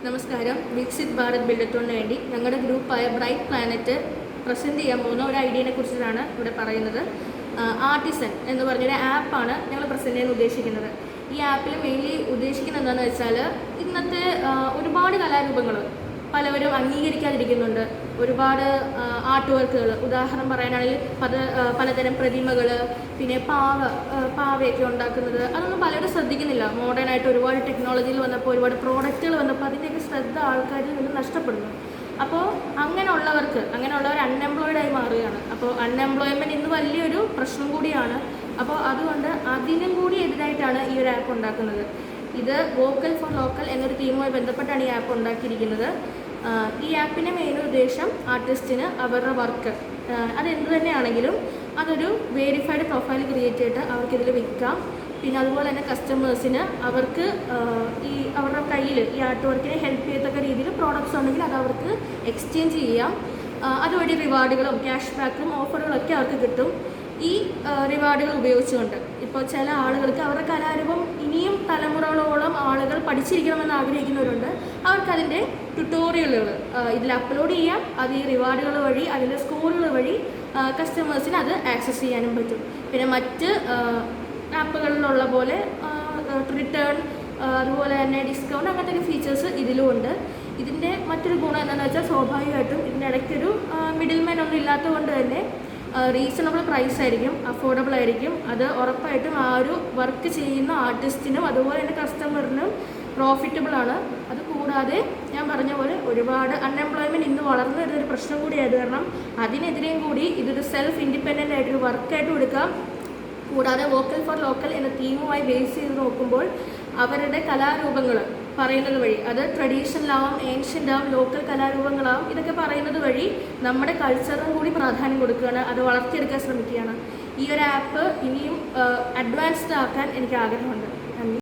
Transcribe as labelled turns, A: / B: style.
A: നമസ്കാരം. വികസിത് ഭാരത് ബിൽഡത്തോണിന് വേണ്ടി ഞങ്ങളുടെ ഗ്രൂപ്പായ ബ്രൈറ്റ് പ്ലാനറ്റ് പ്രസൻറ്റ് ചെയ്യാൻ പോകുന്ന ഒരു ഐഡിയനെ കുറിച്ചിട്ടാണ് ഇവിടെ പറയുന്നത്. ആർട്ടിസൻ എന്ന് പറഞ്ഞൊരു ആപ്പാണ് ഞങ്ങൾ പ്രസൻറ്റ് ചെയ്യാൻ ഉദ്ദേശിക്കുന്നത്. ഈ ആപ്പിൽ മെയിൻലി ഉദ്ദേശിക്കുന്നത് എന്താണെന്ന് വെച്ചാൽ, ഇന്നത്തെ ഒരുപാട് കലാരൂപങ്ങൾ പലവരും അംഗീകരിക്കാതിരിക്കുന്നുണ്ട്. ഒരുപാട് ആർട്ട് വർക്കുകൾ, ഉദാഹരണം പറയാനാണെങ്കിൽ പലതരം പ്രതിമകൾ, പിന്നെ പാവയൊക്കെ ഉണ്ടാക്കുന്നത്, അതൊന്നും പലരും ശ്രദ്ധിക്കുന്നില്ല. മോഡേണായിട്ട് ഒരുപാട് ടെക്നോളജിയിൽ വന്നപ്പോൾ, ഒരുപാട് പ്രോഡക്റ്റുകൾ വന്നപ്പോൾ അതിൻ്റെയൊക്കെ ശ്രദ്ധ ആൾക്കാരിൽ നിന്ന് നഷ്ടപ്പെടുന്നു. അപ്പോൾ അങ്ങനെയുള്ളവർ അൺഎംപ്ലോയിഡായി മാറുകയാണ്. അപ്പോൾ അൺഎംപ്ലോയ്മെൻറ്റ് ഇന്ന് വലിയൊരു പ്രശ്നം കൂടിയാണ്. അപ്പോൾ അതുകൊണ്ട് അതിനും കൂടി എതിരായിട്ടാണ് ഈ ഒരു ആപ്പ് ഉണ്ടാക്കുന്നത്. ഇത് വോക്കൽ ഫോർ ലോക്കൽ എന്നൊരു തീമുമായി ബന്ധപ്പെട്ടാണ് ഈ ആപ്പ് ഉണ്ടാക്കിയിരിക്കുന്നത്. ഈ ആപ്പിൻ്റെ മെയിൻ ഉദ്ദേശം ആർട്ടിസ്റ്റിന് അവരുടെ വർക്ക് അതെന്ത് തന്നെയാണെങ്കിലും അതൊരു വേരിഫൈഡ് പ്രൊഫൈൽ ക്രിയേറ്റ് ചെയ്തിട്ട് അവർക്കിതിൽ വിൽക്കാം. പിന്നെ അതുപോലെ തന്നെ കസ്റ്റമേഴ്സിന് അവർക്ക് അവരുടെ കയ്യിൽ ഈ ആർട്ട് വർക്കിനെ ഹെൽപ്പ് ചെയ്യത്തക്ക രീതിയിൽ പ്രോഡക്റ്റ്സ് ഉണ്ടെങ്കിൽ അത് അവർക്ക് എക്സ്ചേഞ്ച് ചെയ്യാം. അതുവഴി റിവാർഡുകളും ക്യാഷ് ബാക്കും ഓഫറുകളൊക്കെ അവർക്ക് കിട്ടും. ഈ റിവാർഡുകൾ ഉപയോഗിച്ചുകൊണ്ട് ഇപ്പോൾ ചില ആളുകൾക്ക് അവരുടെ കലാരൂപം ഇനിയും തലമുറകളോളം ആളുകൾ പഠിച്ചിരിക്കണമെന്ന് ആഗ്രഹിക്കുന്നവരുണ്ട്. അവർക്കതിൻ്റെ ട്യൂട്ടോറിയലുകൾ ഇതിൽ അപ്ലോഡ് ചെയ്യാം. അത് ഈ റിവാർഡുകൾ വഴി, അതിൻ്റെ സ്കോറുകൾ വഴി കസ്റ്റമേഴ്സിന് അത് ആക്സസ് ചെയ്യാനും പറ്റും. പിന്നെ മറ്റ് ആപ്പുകളിലുള്ള പോലെ റിട്ടേൺ, അതുപോലെ തന്നെ ഡിസ്കൗണ്ട്, അങ്ങനത്തെ ഫീച്ചേഴ്സ് ഇതിലും ഉണ്ട്. ഇതിൻ്റെ മറ്റൊരു ഗുണം എന്താണെന്ന് വെച്ചാൽ, സ്വാഭാവികമായിട്ടും ഇതിൻ്റെ ഇടയ്ക്കൊരു മിഡിൽമാൻ ഒന്നും ഇല്ലാത്തതുകൊണ്ട് തന്നെ റീസണബിൾ പ്രൈസ് ആയിരിക്കും, അഫോർഡബിൾ ആയിരിക്കും. അത് ഉറപ്പായിട്ടും ആ ഒരു വർക്ക് ചെയ്യുന്ന ആർട്ടിസ്റ്റിനും അതുപോലെ തന്നെ കസ്റ്റമറിനും പ്രോഫിറ്റബിൾ ആണ്. അത് കൂടാതെ ഞാൻ പറഞ്ഞ പോലെ ഒരുപാട് അൺഎംപ്ലോയ്മെൻറ്റ് ഇന്ന് വളർന്നു വരുന്നൊരു പ്രശ്നം കൂടിയായത് കാരണം അതിനെതിരെയും കൂടി ഇതൊരു സെൽഫ് ഇൻഡിപെൻഡൻ്റ് ആയിട്ടൊരു വർക്കായിട്ട് എടുക്കാം. കൂടാതെ വോക്കൽ ഫോർ ലോക്കൽ എന്ന തീമുമായി ബേസ് ചെയ്ത് നോക്കുമ്പോൾ അവരുടെ കലാരൂപങ്ങൾ പറയുന്നത് വഴി, അത് ട്രഡീഷണൽ ആവാം, ഏൻഷ്യൻ്റ് ആവും, ലോക്കൽ കലാരൂപങ്ങളാവും, ഇതൊക്കെ പറയുന്നത് വഴി നമ്മുടെ കൾച്ചറിനും കൂടി പ്രാധാന്യം കൊടുക്കുകയാണ്, അത് വളർത്തിയെടുക്കാൻ ശ്രമിക്കുകയാണ്. ഈ ഒരു ആപ്പ് ഇനിയും അഡ്വാൻസ്ഡ് ആക്കാൻ എനിക്ക് ആഗ്രഹമുണ്ട്. നന്ദി.